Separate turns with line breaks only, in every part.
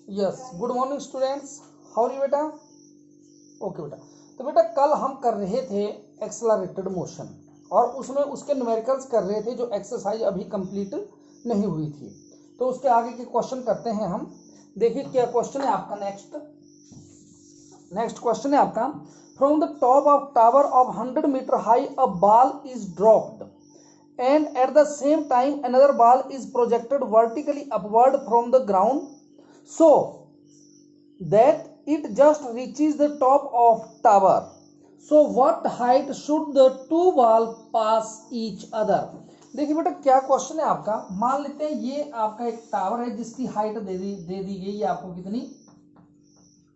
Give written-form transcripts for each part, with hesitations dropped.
Yes, good morning students, how are you बेटा? Okay बेटा, तो बेटा कल हम कर रहे थे एक्सेलरेटेड मोशन और उसमें उसके न्यूमेरिकल्स कर रहे थे जो एक्सरसाइज अभी कंप्लीट नहीं हुई थी। तो उसके आगे के क्वेश्चन करते हैं हम। देखिए क्या क्वेश्चन है आपका। नेक्स्ट क्वेश्चन है आपका, from the top of tower of 100 metre high a ball is dropped and at the same time another ball is projected vertically upward from the ground so that it just reaches the top of tower. So what height should the two ball pass each other? देखिए बेटा क्या question है आपका। मान लेते हैं ये आपका एक टावर है जिसकी हाइट दे दी गई है आपको कितनी,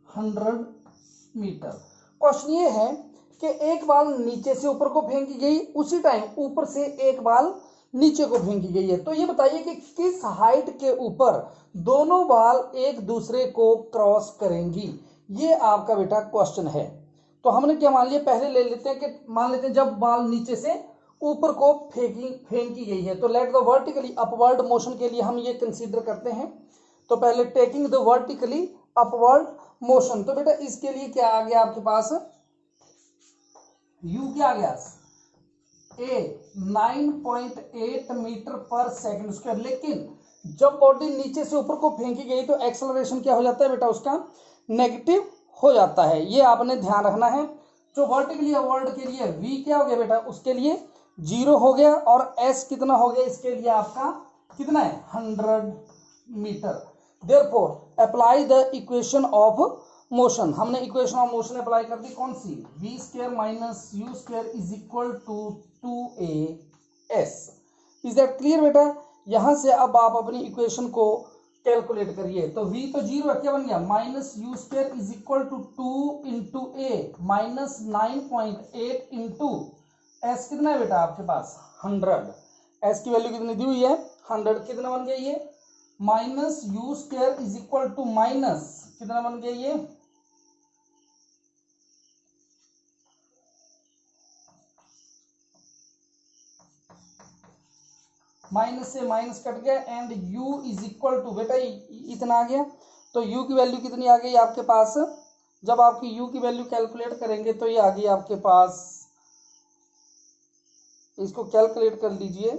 100 मीटर। क्वेश्चन ये है कि एक बाल नीचे से ऊपर को फेंकी गई, उसी टाइम ऊपर से एक बाल नीचे को फेंकी गई है। तो ये बताइए कि किस हाइट के ऊपर दोनों बाल एक दूसरे को क्रॉस करेंगी। ये आपका बेटा क्वेश्चन है। तो हमने क्या मान लिया, पहले ले लेते हैं कि मान लेते हैं जब बाल नीचे से ऊपर को फेंकी गई है तो let the vertically upward motion के लिए हम ये कंसीडर करते हैं। तो पहले taking the vertically upward motion, तो बेटा इसके लिए क्या आ गया आपके पास, u क्या आ गया, a 9.8 metre per second square. लेकिन जब बॉडी नीचे से ऊपर को फेंकी गई तो एक्सेलरेशन क्या हो जाता है बेटा, उसका नेगेटिव हो जाता है। ये आपने ध्यान रखना है। जो वर्टिकली अपवर्ड के लिए v क्या हो गया बेटा, उसके लिए 0 हो गया और s कितना हो गया, इसके लिए आपका कितना है, 100 metre. Therefore, apply the equation of motion। हमने इक्वेशन ऑफ मोशन अप्लाई कर दी, कौन सी, v square minus u square is equal to 2as। Is that clear बेटा? यहां से अब आप अपनी इक्वेशन को कैलकुलेट करिए। तो v तो 0 है, क्या बन गया, minus u square is equal to 2 into a minus 9.8 into s कितना है बेटा आपके पास, 100। एस की वैल्यू कितनी दी हुई है, 100। कितना बन गया ये, minus u square is equal to minus कितना बन गया ये, माइनस से माइनस कट गया and u is equal to बेटा इतना आ गया। तो u की वैल्यू कितनी आ गई आपके पास, जब आपकी u की वैल्यू कैलकुलेट करेंगे तो ये आ गई आपके पास, इसको कैलकुलेट कर लीजिए,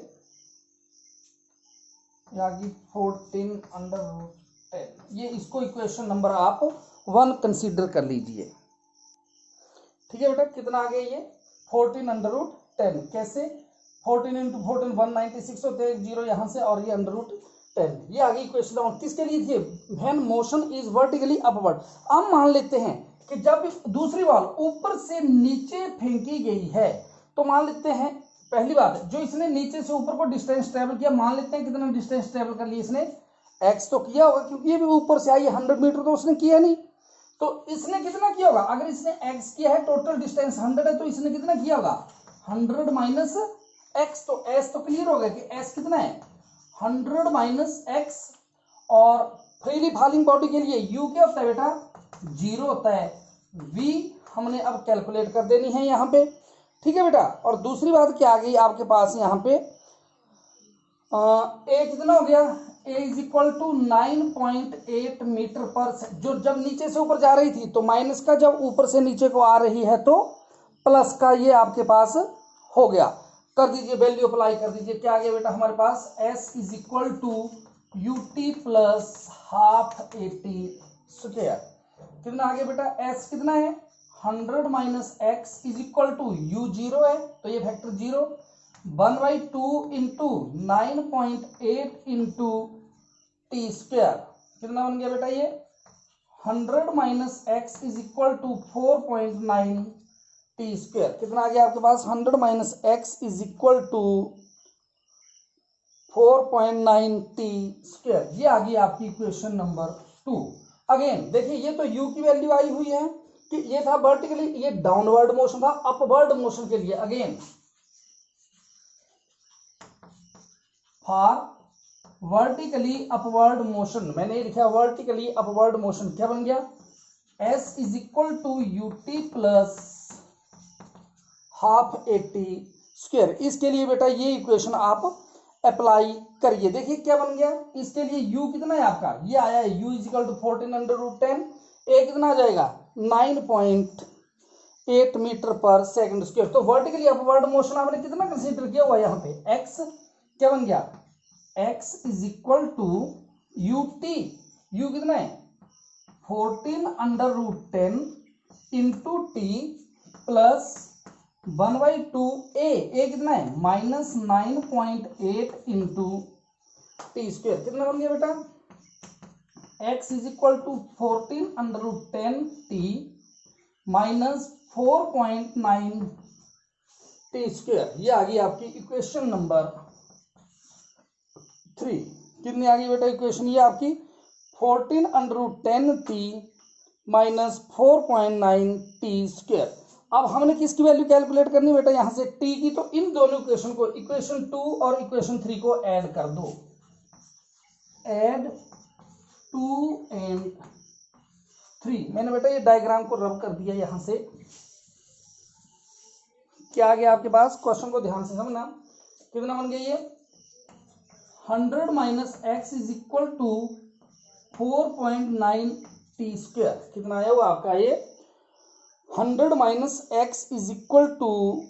आ गई 14/10। ये इसको इक्वेशन नंबर आप 1 कंसीडर कर लीजिए। ठीक है बेटा, कितना आ गया ये, 14/10। कैसे, 14 इंटू 14 196 होते हैं, 0 यहाँ से और ये √10। ये आ गई इक्वेशन नंबर किसके लिए थी, when motion is vertically upward. अब मान लेते हैं कि जब दूसरी बॉल ऊपर से नीचे फेंकी गई है तो मान लेते हैं, पहली बात जो इसने नीचे से ऊपर को डिस्टेंस ट्रेवल किया, मान लेते हैं कितना डिस्टेंस ट्रेवल कर लिया इसने, x तो किया होगा क्योंकि ये भी ऊपर से आई है, 100 मीटर तो उसने किया नहीं। तो इसने कितना किया होगा, अगर इसने x किया है, टोटल डिस्टेंस 100 है, तो इसने कितना किया होगा, 100 माइनस x। तो s तो क्लियर हो गया कि s कितना है, 100 माइनस x। और फ्रीली फॉलिंग बॉडी के लिए u क्या होता है बेटा, 0 होता है। v हमने अब कैलकुलेट कर देनी है यहाँ पे, ठीक है बेटा। और दूसरी बात क्या आ गई आपके पास यहाँ पे, a कितना हो गया, a is equal to 9.8 metre per, जो जब नीचे से ऊपर जा रही थी तो माइनस का, जब ऊपर से नीचे को आ रही है तो प्लस का, ये आपके पास हो गया। कर दीजिए, वैल्यू अप्लाई कर दीजिए, क्या आ गया बेटा हमारे पास, s is equal to ut plus half 80 square. कितना आ गया बेटा, s कितना है, 100 minus x is equal to u 0 है तो ये factor 0, 1/2 into 9.8 into t square. कितना बन गया बेटा ये, 100 minus x is equal to 4.9 t square. कितना आ गया आपके पास, 100 minus x is equal to 4.9 t square. ये आ गई आपकी इक्वेशन नंबर 2। अगेन देखिए, ये तो u की वैल्यू आई हुई है कि ये था वर्टिकली, ये डाउनवर्ड मोशन था। अपवर्ड मोशन के लिए again, for vertically upward motion, मैंने लिखा वर्टिकली अपवर्ड मोशन, क्या बन गया, s is equal to ut plus half 80 square. इसके लिए बेटा ये इक्वेशन आप अप्लाई करिए। देखिए क्या बन गया, इसके लिए u कितना है आपका, ये आया है u is equal to 14/√10, a कितना आ जाएगा 9.8 मीटर पर सेकंड स्क्वायर। तो वर्टिकली अपवर्ड मोशन आपने कितना कंसीडर किया हुआ यहाँ पे, x क्या बन गया, x is equal to ut, u कितना है 14/√10 इंटू टी प्लस 1/2 a कितना है -9.8 इंटू टी स्क्वायर। कितना बन गया बेटा, x is equal to 14/10 t minus 4.9 t square. ये आ गई आपकी इक्वेशन नंबर 3। कितनी आ गई बेटा इक्वेशन, ये आपकी 14/10 टी माइनस 4.9 टी स्क्वायर। अब हमने किसकी वैल्यू कैलकुलेट करनी बेटा, यहां से टी की, तो इन दोनों इक्वेशन को, इक्वेशन 2 और इक्वेशन 3 को ऐड कर दो, ऐड 2 एंड 3। मैंने बेटा ये डायग्राम को रब कर दिया यहां से। क्या आ गया आपके पास, क्वेश्चन को ध्यान से समझना। कितना बन गया ये 100 minus x is equal to 4.9 t square. कितना आया हुआ आपका ये 100 minus x is equal to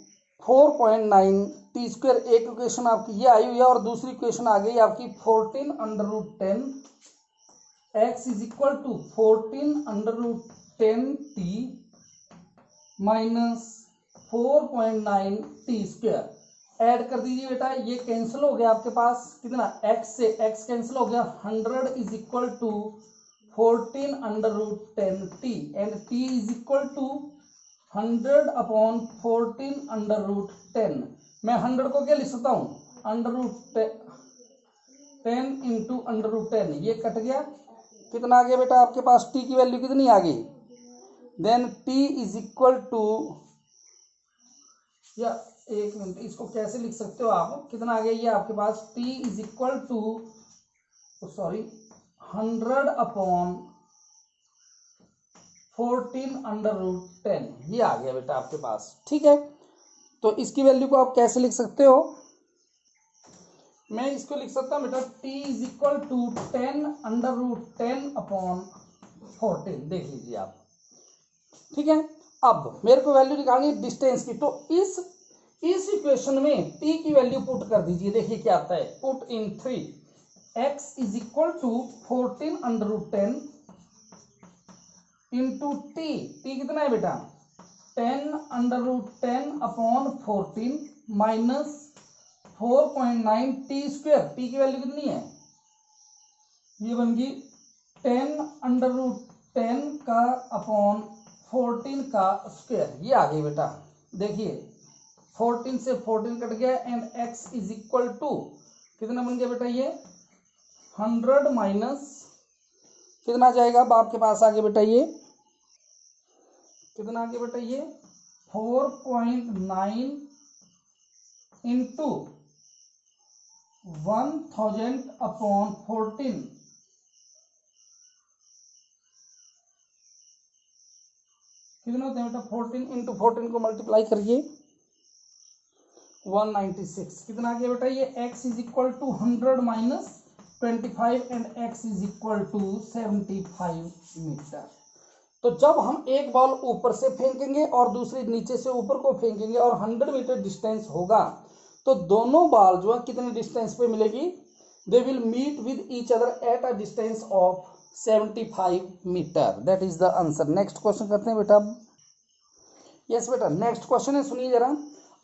4.9 t square. एक इक्वेशन आपकी ये आई हुई है और दूसरी इक्वेशन आ गई आपकी 14/10 x is equal to 14/10 t minus 4.9 t square. Add कर दीजिए बेटा, ये कैंसिल हो गया आपके पास, कितना x से x कैंसिल हो गया, 100 is equal to 14/10 t and t is equal to 100/14/10। मैं 100 को क्या लिख सकता हूँ, √10 इंटू √10, ये कट गया। कितना आ गया बेटा आपके पास, t की वैल्यू कितनी आ गई, then t is equal to, या एक मिनट, इसको कैसे लिख सकते हो आप, कितना आ गया ये आपके पास, t इज इक्वल टू 100/14/10, ये आ गया बेटा आपके पास। ठीक है, तो इसकी वैल्यू को आप कैसे लिख सकते हो, मैं इसको लिख सकता हूं बेटा t इज इक्वल टू 10/10/14। देख लीजिए आप, ठीक है। अब मेरे को वैल्यू निकालनी है डिस्टेंस की, तो इस इक्वेशन में t की वैल्यू पुट कर दीजिए। देखिए क्या आता है, put in 3, x is equal to 14/10 into t, कितना है बेटा 10/10/14 माइनस 4.9 टी स्क्वायर। टी की वैल्यू कितनी है, ये बन गई 10/10 का अपॉन 14 का स्क्वायर, ये आ गई बेटा। देखिए 14 से 14 कट गया and x is equal to कितना बन गया बेटा, ये 100 माइनस कितना जाएगा अब आपके पास आगे बेटा, ये कितना आगे बेटा, ये 4.9 इंटू 1000/14, कितना होता है बेटा 14 इंटू 14 को मल्टीप्लाई करिए 196। कितना आ गया बेटा, ये x इज इक्वल टू 100 माइनस 25 and x is equal to 75 metre. तो जब हम एक बॉल ऊपर से फेंकेंगे और दूसरी नीचे से ऊपर को फेंकेंगे और 100 मीटर डिस्टेंस होगा, तो दोनों बॉल जो है कितने डिस्टेंस पे मिलेगी, they will meet with each other at a distance of 75 metre. That is the answer. Next question करते हैं बेटा। यस बेटा, नेक्स्ट क्वेश्चन है, सुनिए जरा।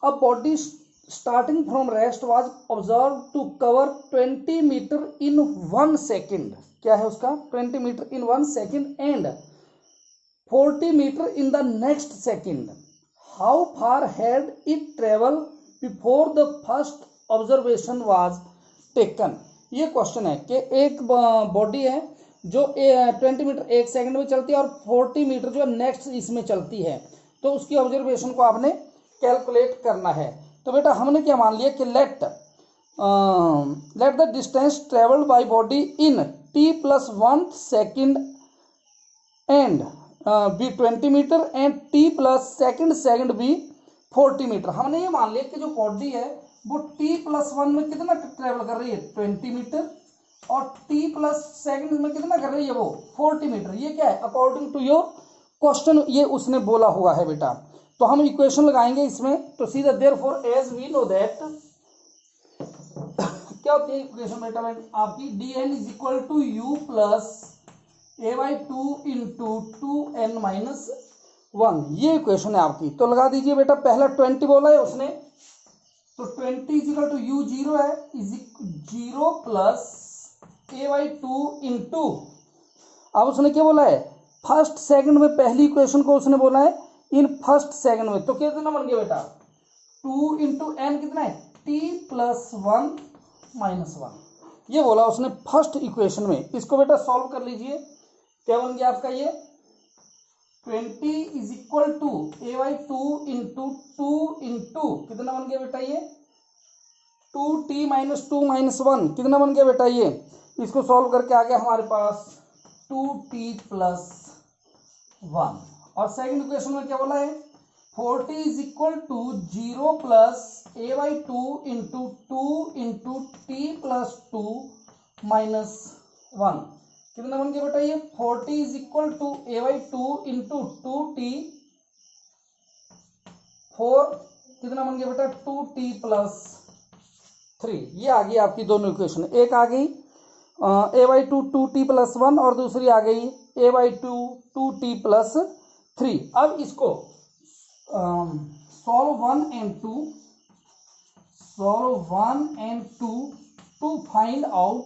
A body starting from rest was observe to cover 20 metre in 1 second. क्या है उसका, 20 metre in 1 second and 40 metre in the next second. How far had it travel before the first observation was taken. ये question है कि एक body है जो 20 metre 1 second में चलती है और 40 मीटर जो नेक्स्ट इसमें चलती है, तो उसकी ऑब्जर्वेशन को आपने कैलकुलेट करना है। तो बेटा हमने क्या मान लिया कि let the distance travelled by body in t+1 second and be 20 metre and t+ second be 40 metre. हमने ये मान लिया कि जो बॉडी है वो t+1 में कितना ट्रेवल कर रही है 20 मीटर, और t+सेकंड में कितना कर रही है वो 40 मीटर। ये क्या है अकॉर्डिंग टू योर क्वेश्चन, ये उसने बोला हुआ है बेटा। तो हम इक्वेशन लगाएंगे इसमें, तो सीधा therefore as we know that क्या होती है इक्वेशन बेटा आपकी, dn is equal to u plus a/2 into 2n-1, ये इक्वेशन है आपकी। तो लगा दीजिए बेटा, पहला 20 बोला है उसने, तो 20 इज इक्वल टू u 0 है, इज 0 प्लस a/2 इंटू, अब उसने क्या बोला है फर्स्ट सेकंड में, पहली इक्वेशन को उसने बोला है इन फर्स्ट सेकंड में, तो कितना बन गया बेटा 2 इंटू एन कितना है t+1 -1, ये बोला उसने फर्स्ट इक्वेशन में। इसको बेटा सॉल्व कर लीजिए, क्या बन गया आपका ये 20 is equal to a/2 into 2 into कितना बन गया बेटा ये 2t - 2 - 1 कितना बन गया बेटा ये, इसको सॉल्व करके आ गया हमारे पास 2t+1। और सेकंड इक्वेशन में क्या बोला है 40 is equal to 0 plus a/2 into 2 into t+2 -1 कितना बन गया बेटा ये 40 is equal to a/2 into 2t 4 कितना बन गया बेटा 2t+3। ये आ गई आपकी दोनों इक्वेशन, एक आ गई a/2 2t+1 और दूसरी आ गई a/2 2t+3। अब इसको solve 1 and 2 to find out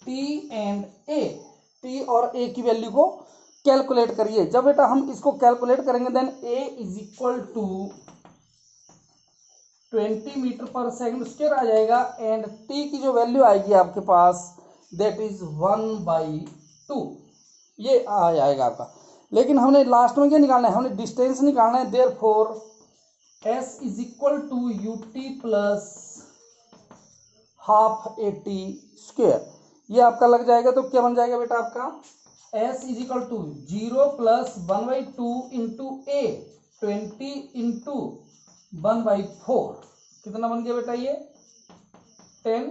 t and a, t और a की वैल्यू को कैलकुलेट करिए। जब बेटा हम इसको कैलकुलेट करेंगे then a is equal to 20 metre per second square आ जाएगा, एंड t की जो वैल्यू आएगी आपके पास दैट इज 1/2, ये आ जाएगा आपका। लेकिन हमने लास्ट में क्या निकालना है, हमने डिस्टेंस निकालना है, therefore s is equal to ut plus half at square, ये आपका लग जाएगा। तो क्या बन जाएगा बेटा आपका s is equal to 0 plus 1/2 into a 20 into 1/4 कितना बन गया बेटा ये 10,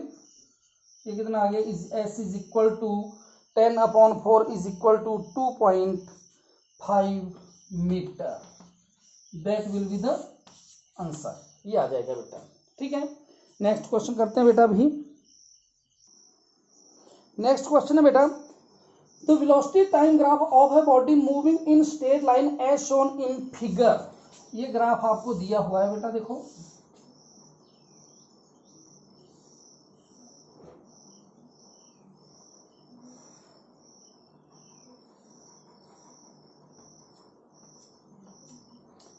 ये कितना आ गया s is equal to 10/4 is equal to 2.5 metre, that will be the answer, ये आ जाएगा बेटा। ठीक है, नेक्स्ट क्वेश्चन करते हैं बेटा। अभी नेक्स्ट क्वेश्चन है बेटा, the velocity time graph of a body moving in straight line as shown in figure. ये ग्राफ आपको दिया हुआ है बेटा, देखो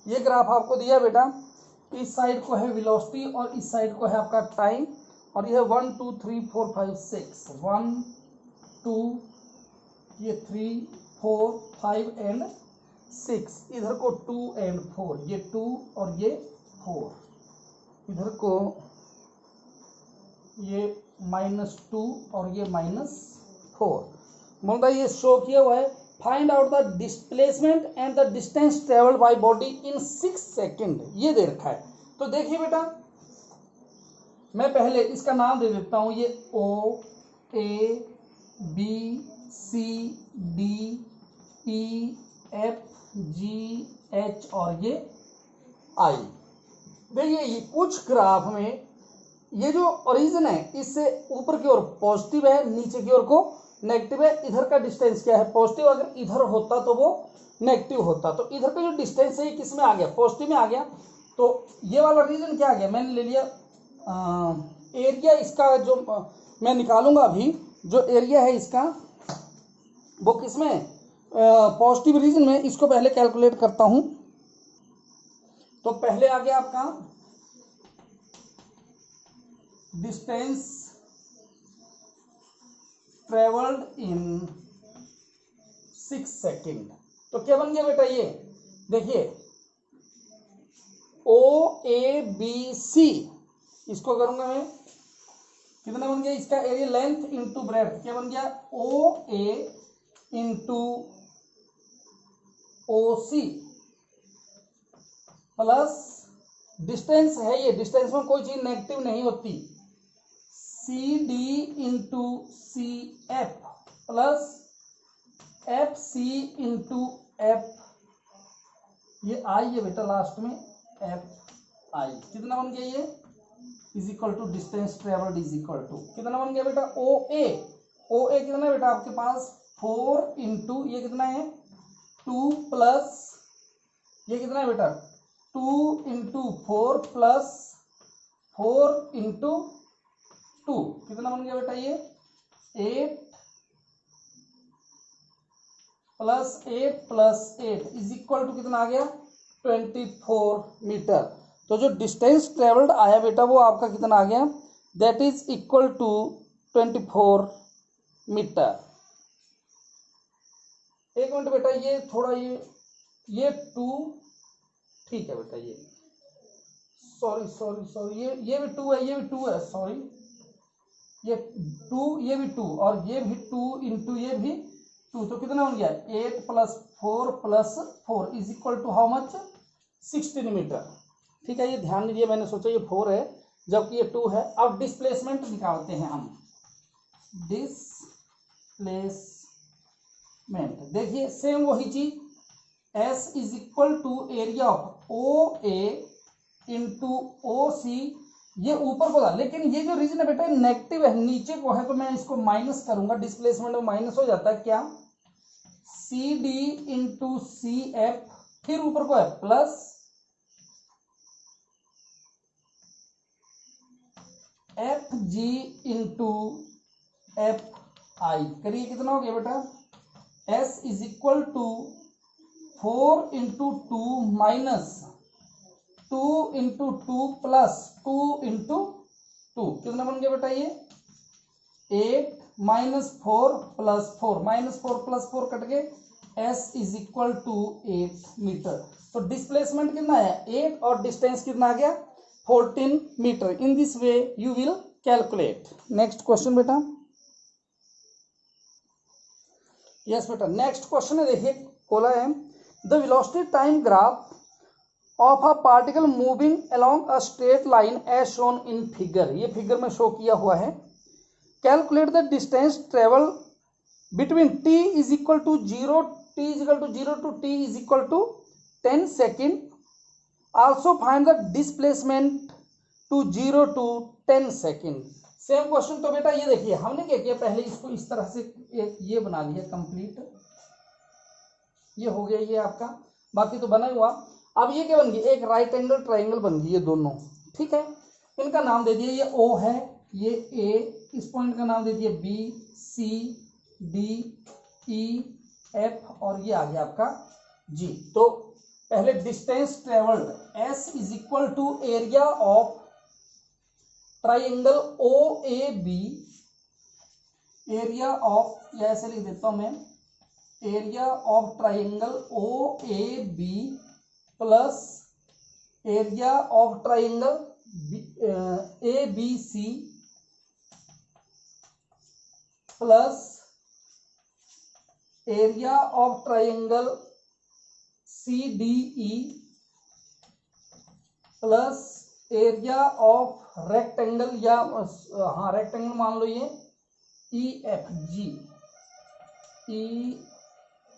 ये ग्राफ आपको दिया बेटा, इस साइड को है वेलोसिटी और इस साइड को है आपका टाइम, और ये 1 2 3 4 5 6 1 2 ये 3 4 5 एंड 6, इधर को 2 एंड 4, ये 2 और ये 4, इधर को ये -2 और ये -4। बोलता ये शो किया हुआ है, find out the displacement and the distance travelled by body in 6 second, ये दे रखा है। तो देखिए बेटा, मैं पहले इसका नाम दे देता हूं, ये O A B C D E F G H और ये I। देखिए ये कुछ ग्राफ में ये जो ओरिजिन है इससे ऊपर की ओर पॉजिटिव है, नीचे की ओर को नेगेटिव है। इधर का डिस्टेंस क्या है पॉजिटिव, अगर इधर होता तो वो नेगेटिव होता, तो इधर का जो डिस्टेंस है किस में आ गया पॉजिटिव में आ गया। तो ये वाला रीजन क्या आ गया, मैंने ले लिया एरिया इसका, जो मैं निकालूंगा अभी जो एरिया है इसका वो किस में पॉजिटिव रीजन में, इसको पहले कैलकुलेट करता हूं। तो पहले आ गया आपका डिस्टेंस ट्रेवल्ड इन 6 सेकेंड, तो क्या बन गया बेटा ये देखिए OABC, इसको करूंगा मैं, कितना बन गया इसका एरिया लेंथ इंटू ब्रेड्थ, क्या बन गया OA into OC plus distance है ये, डिस्टेंस में कोई चीज नेगेटिव नहीं होती। सी डी इंटू सी f plus f c into f, ये आई है बेटा लास्ट में, एफ आई कितना बन गया ये, is equal to distance travelled is equal to कितना बन गया बेटा, ओ ए। ओ ए कितना है बेटा आपके पास 4 इंटू ये कितना है 2 प्लस ये कितना है बेटा 2 इंटू 4 प्लस 4 इंटू 2 कितना बन गया बेटा ये 8 प्लस 8 इज इक्वल टू कितना आ गया 24 मीटर। तो जो डिस्टेंस ट्रेवल्ड आया बेटा वो आपका कितना आ गया, that is equal to 24 metre. एक मिनट बेटा, ये थोड़ा ये 2 ठीक है बेटा, ये सॉरी ये भी 2 है, ये भी 2 है, सॉरी ये 2 ये भी 2 और ये भी 2 इंटू ये भी 2, तो कितना बन गया 8 plus 4 plus 4 is equal to how much 16 metre. ठीक है, ये ध्यान दीजिए, मैंने सोचा ये 4 है जबकि ये 2 है। अब डिस्प्लेसमेंट निकालते हैं हम, डिस्प्लेसमेंट देखिए सेम वही चीज, S is equal to area of O A into O C, ये ऊपर को था लेकिन ये जो रीजन है बेटा नेगेटिव है, नीचे को है तो मैं इसको माइनस करूंगा, डिस्प्लेसमेंट में माइनस हो जाता है क्या, सी डी इंटू सी एफ, फिर ऊपर को है plus F G into F I, करिए कितना हो गया बेटा, S is equal to 4 into 2 minus 2 into 2 plus 2 into 2 कितना बन गया बेटा ये 8 minus 4 plus 4 minus 4 plus 4 cut गए, S is equal to 8 metre. तो डिस्प्लेसमेंट कितना है 8 और डिस्टेंस कितना आ गया 14 metre. In this way you will calculate. Next question बेटा, यस बेटा नेक्स्ट क्वेश्चन है, देखिए बोला है the velocity time graph of a particle moving along a straight line as shown in figure, ये फिगर में शो किया हुआ है। Calculate the distance travel between t is equal to 0 t is equal to 0 to t is equal to 10 second, also find the displacement to 0 to 10 second. Same question. तो बेटा ये देखिए हमने क्या किया, पहले इसको इस तरह से एक ये बना लिया कंप्लीट, ये हो गया ये आपका, बाकी तो बना हुआ। अब ये क्या बन गई, एक राइट एंगल ट्राइंगल बन गई ये दोनों, ठीक है। इनका नाम दे दिए, ये O है, ये A, इस पॉइंट का नाम दे दिए B, C, D, E, F और ये आ गया आपका G। तो पहले distance travelled S is equal to area of triangle OAB, area of, या ऐसे लिख देता हूं मैं, area of triangle OAB plus area of triangle ABC plus area of triangle CDE plus area of rectangle, या हाँ रेक्टेंगल मान लो ये EFG,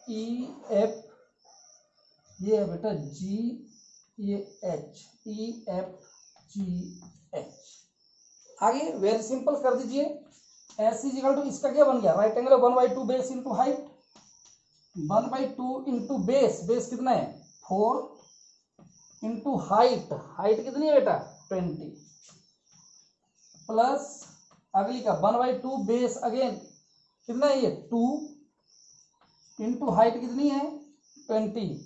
EF ये है बेटा G, ये H, EFGH। आगे वेरी सिंपल कर दीजिए, S इज इक्वल टू इसका क्या बन गया, right angle 1/2 base into height, 1/2 into base, base कितना है 4 इंटू हाइट, हाइट कितनी है बेटा 20, प्लस अगली का 1/2 बेस अगेन कितना है ये 2 इंटू हाइट कितनी है 20,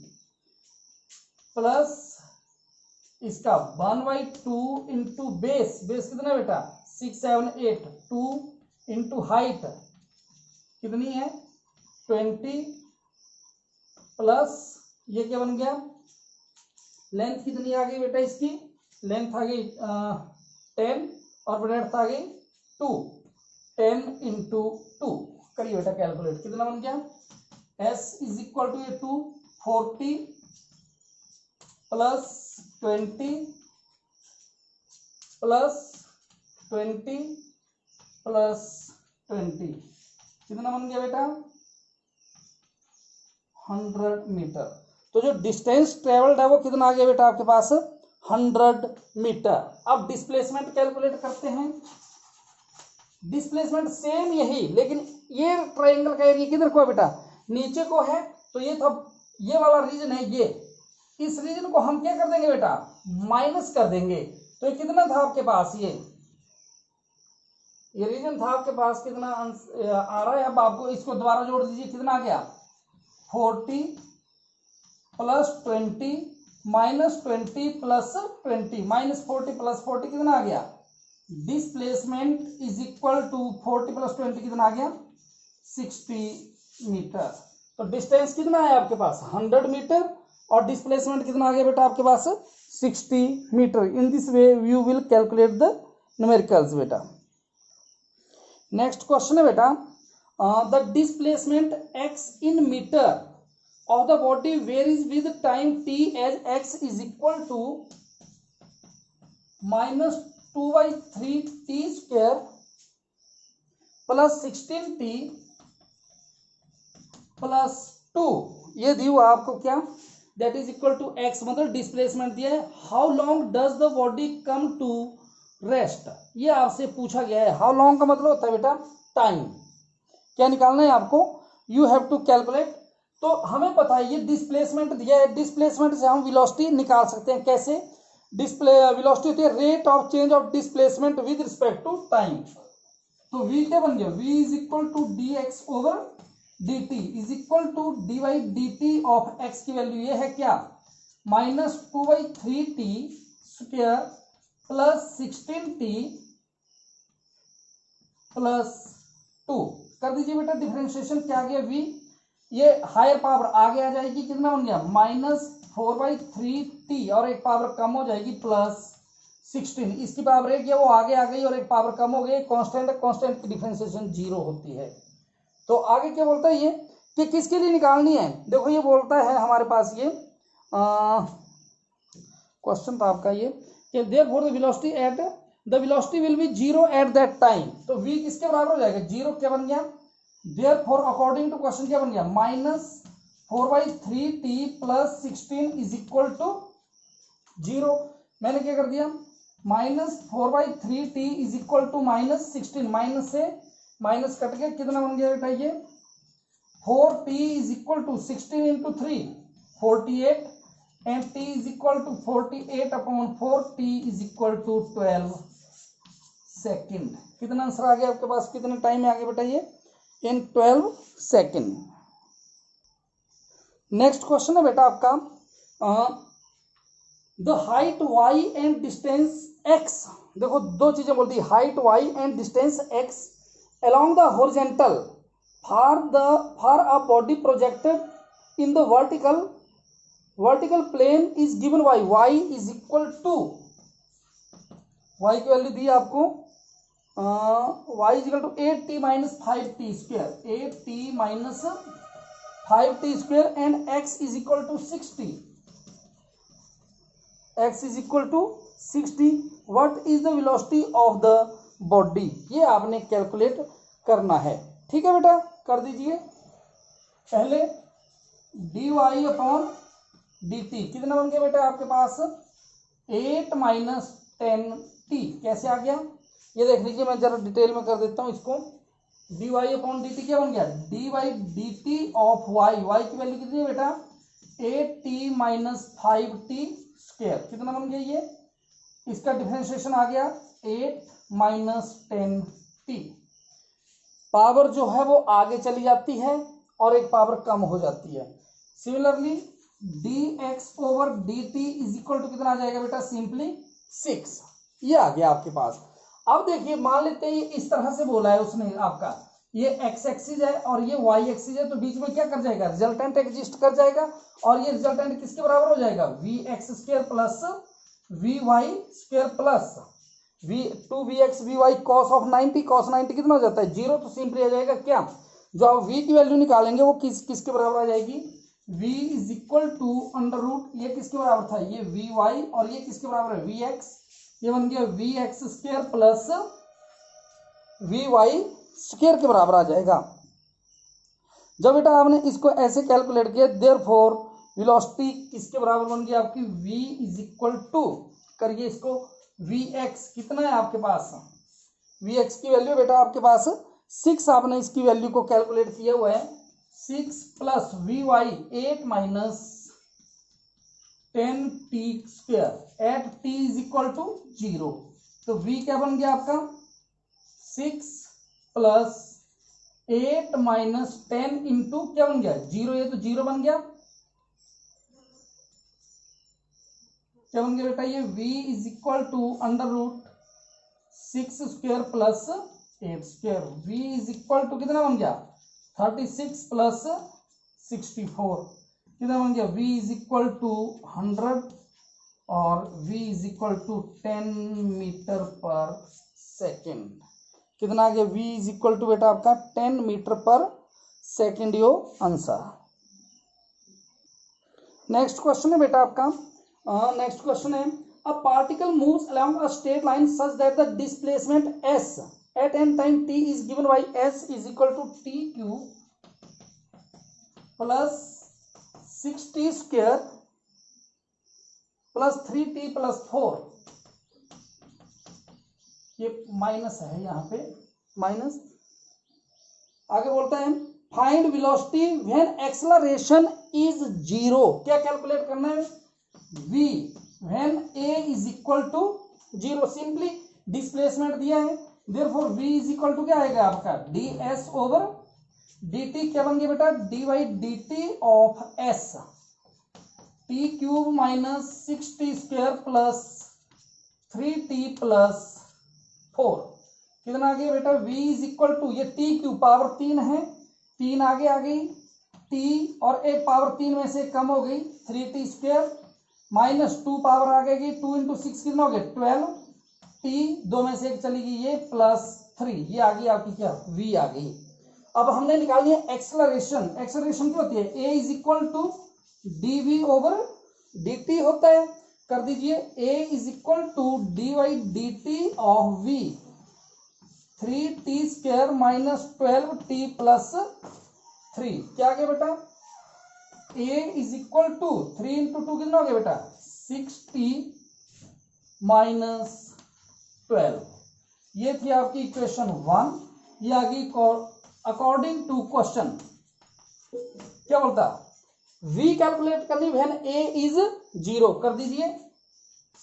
प्लस इसका 1/2 इंटू बेस, बेस कितना है बेटा 6, 7, 8, 2 इंटू हाइट कितनी है 20, प्लस ये क्या बन गया, लेंथ कितनी आ गई बेटा इसकी, लेंथ आ गई 10 और ब्रेड्थ आ गई 2, 10 इंटू 2 करिए बेटा कैलकुलेट, कितना बन गया, S इज इक्वल टू ये 240 प्लस 20 प्लस 20 प्लस 20 कितना बन गया बेटा 100 मीटर। तो जो डिस्टेंस ट्रेवल्ड है वो कितना आ गया बेटा आपके पास 100 मीटर। अब डिस्प्लेसमेंट कैलकुलेट करते हैं। डिस्प्लेसमेंट सेम यही, लेकिन ये ट्रायंगल का एरिया किधर को है बेटा नीचे को है, तो ये था ये वाला रीजन है ये, इस रीजन को हम क्या कर देंगे बेटा माइनस कर देंगे। तो ये कितना था आपके पास ये रीजन था आपके पास कितना आ रहा है। अब आपको इसको दोबारा जोड़ दीजिए कितना आ गया 40 plus 20 minus 20 plus 20 minus 40 plus 40 कितना आ गया displacement is equal to 40 plus 20 कितना आ गया 60 मीटर। तो डिस्टेंस कितना है आपके पास 100 मीटर और डिस्प्लेसमेंट कितना आ गया बेटा आपके पास 60 metre. In this way you will calculate the numericals बेटा। नेक्स्ट क्वेश्चन है बेटा the displacement x in metre of the body varies with time t as x is equal to minus 2/3t square plus 16t plus 2 ये दी हुआ आपको क्या that is equal to x मतलब displacement दिया है। How long does the body come to rest ये आपसे पूछा गया है। हाउ लॉन्ग का मतलब होता है बेटा टाइम। क्या निकालना है आपको यू हैव टू कैलकुलेट। तो हमें पता है ये डिस्प्लेसमेंट दिया है, डिस्प्लेसमेंट से हम वेलोसिटी निकाल सकते हैं। कैसे वेलोसिटी होती है rate of change of displacement with respect to time. तो v क्या बन गया v is equal to dx over dt is equal to dy/dt of x की वैल्यू ये है क्या minus 2/3t square plus 16t plus 2 कर दीजिए बेटा। डिफरेंशिएशन क्या आ गया v ये हायर पावर आगे आ जाएगी कितना बन गया माइनस 4/3t और एक पावर कम हो जाएगी प्लस 16। इसकी पावर एक है वो आगे आ गई और एक पावर कम हो गई। कांस्टेंट कांस्टेंट की डिफरेंशिएशन 0 होती है। तो आगे क्या बोलता है ये कि किसके लिए निकालनी है। देखो ये बोलता है हमारे पास ये क्वेश्चन था आपका ये कि therefore the velocity will be 0 at that time. तो v किसके बराबर हो जाएगा 0 क्या बन गया देयरफॉर अकॉर्डिंग टू क्वेश्चन क्या बन गया minus 4/3t plus 16 is equal to 0। मैंने क्या कर दिया minus 4/3t is equal to minus 16 minus से माइनस कट के कितना बन गया बेटा ये 4t is equal to 16 into 3 48 and t is equal to 48 upon 4 t is equal to 12 second. कितना आंसर आ गया आपके पास कितने टाइम में आ गया बेटा ये इन 12 सेकेंड। नेक्स्ट क्वेश्चन है बेटा आपका the height y and distance x। देखो दो चीजें बोलती है height y and distance x along the horizontal for a body projected in the vertical plane is given by y is equal to y की value दी आपको y is equal to 8t minus 5t square 8t minus 5t square and x is equal to 60 x is equal to 60। what is the velocity of the body ये आपने calculate करना है। ठीक है बेटा कर दीजिए। पहले dy अपॉन dt कितना बन गया बेटा आपके पास 8 माइनस 10t कैसे आ गया ये देख लीजिए। मैं जरा डिटेल में कर देता हूं इसको। dy अपॉन dt क्या बन गया dy/dt ऑफ y की वैल्यू कितनी है बेटा 8t माइनस 5t स्क्वायर कितना बन गया ये इसका डिफरेंशिएशन आ गया 8 माइनस 10t। पावर जो है वो आगे चली जाती है और एक पावर कम हो जाती है। Similarly dx over dt is equal to कितना आ जाएगा बेटा सिंपली 6 ये आ गया आपके पास। अब देखिए मान लेते हैं इस तरह से बोला है उसने आपका ये x एक्सिस है और ये y एक्सिस है तो बीच में क्या कर जाएगा रिजल्टेंट एग्जिस्ट कर जाएगा और ये रिजल्टेंट किसके बराबर हो जाएगा vx square plus vy square plus 2vx vy cos of 90 cos 90 कितना हो जाता है 0। तो सिंपली आ जाएगा क्या जो आप v की वैल्यू निकालेंगे वो किसके बराबर आ जाएगी v is equal to under root ये किसके बराबर था ये vy और ये किसके बराबर है vx ये बन गया v x square plus v y square के बराबर आ जाएगा। जब बेटा आपने इसको ऐसे कैलकुलेट किया, देयरफॉर वेलोसिटी किसके बराबर बन गई आपकी, v इज इक्वल टू, करिए इसको, वी एक्स कितना है आपके पास, वी एक्स की वैल्यू बेटा आपके पास 6, आपने इसकी वैल्यू को कैलकुलेट किया हुआ है, 6 plus v y 8 minus 10t square at t is equal to 0। तो v क्या बन गया आपका, 6 प्लस 8 माइनस 10 इंटू क्या बन गया 0, ये तो 0 बन गया, क्या बन गया बेटा ये v is equal to under root 6 square plus 8 square, v is equal to कितना बन गया 36 प्लस 64, कितना बन गया v इज इक्वल टू 100 और v is equal to 10 metre per second. कितना आ गया v इज इक्वल टू बेटा आपका 10 मीटर पर सेकेंड, यो आंसर। नेक्स्ट क्वेश्चन है बेटा आपका, नेक्स्ट क्वेश्चन है, a particle moves along a straight line such that the displacement s at n time t is given by s is equal to t cube plus 6t square plus 3t plus 4, ये minus है यहाँ पे, minus. आगे बोलता है find velocity when acceleration is 0, क्या calculate करना है, v when a is equal to 0, simply displacement दिया है, therefore v is equal to क्या आएगा आपका ds ओवर dt, क्या बन गया बेटा dy dt of s, t cube minus 6t square plus 3t plus 4, कितना आ गया बेटा v इज इक्वल टू, ये t क्यूब पावर 3 है, 3 आगे आ गई, t और एक पावर 3 में से कम हो गई 3t स्क्वायर माइनस 2 पावर आ गई 2 इंटू 6 कितना हो गया 12, t 2 में से एक चली गई ये प्लस 3, ये आ गई आपकी क्या v आ गई। अब हमने निकालनी है एक्सेलरेशन, एक्सेलरेशन क्या होती है, a is equal to dv over dt होता है, कर दीजिए a is equal to dy dt of v 3t square minus 12t plus 3, क्या आ गया बेटा a is equal to 3 into 2 कितना हो गया बेटा 6t माइनस 12, ये थी आपकी इक्वेशन 1। ये आ गई अकॉर्डिंग टू क्वेश्चन, क्या बोलता v कैलकुलेट करनी व्हेन a इज 0, कर दीजिए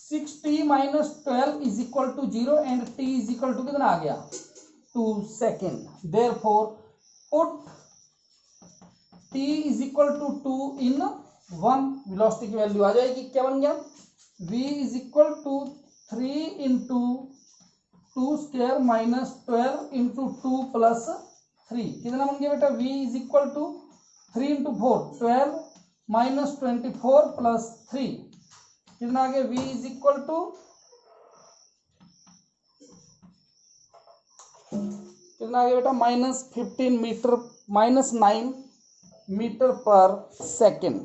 6t minus 12 is equal to 0 and t is equal to कितना आ गया 2 second, therefore put t is equal to 2 in 1, velocity की वैल्यू आ जाएगी, क्या बन गया v is equal to 3 into 2 square minus 12 into 2 plus 3, कितना बन गया बेटा v is equal to 3 into 4 12 minus 24 plus 3, कितना आ गया v इज इक्वल टू कितना आ गया बेटा minus 15 metre minus 9 metre per second.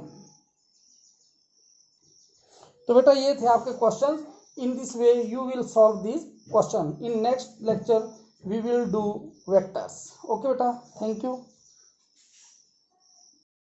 तो बेटा ये थे आपके question, in this way you will solve this question, in next lecture we will do vectors. Okay बेटा, थैंक यू।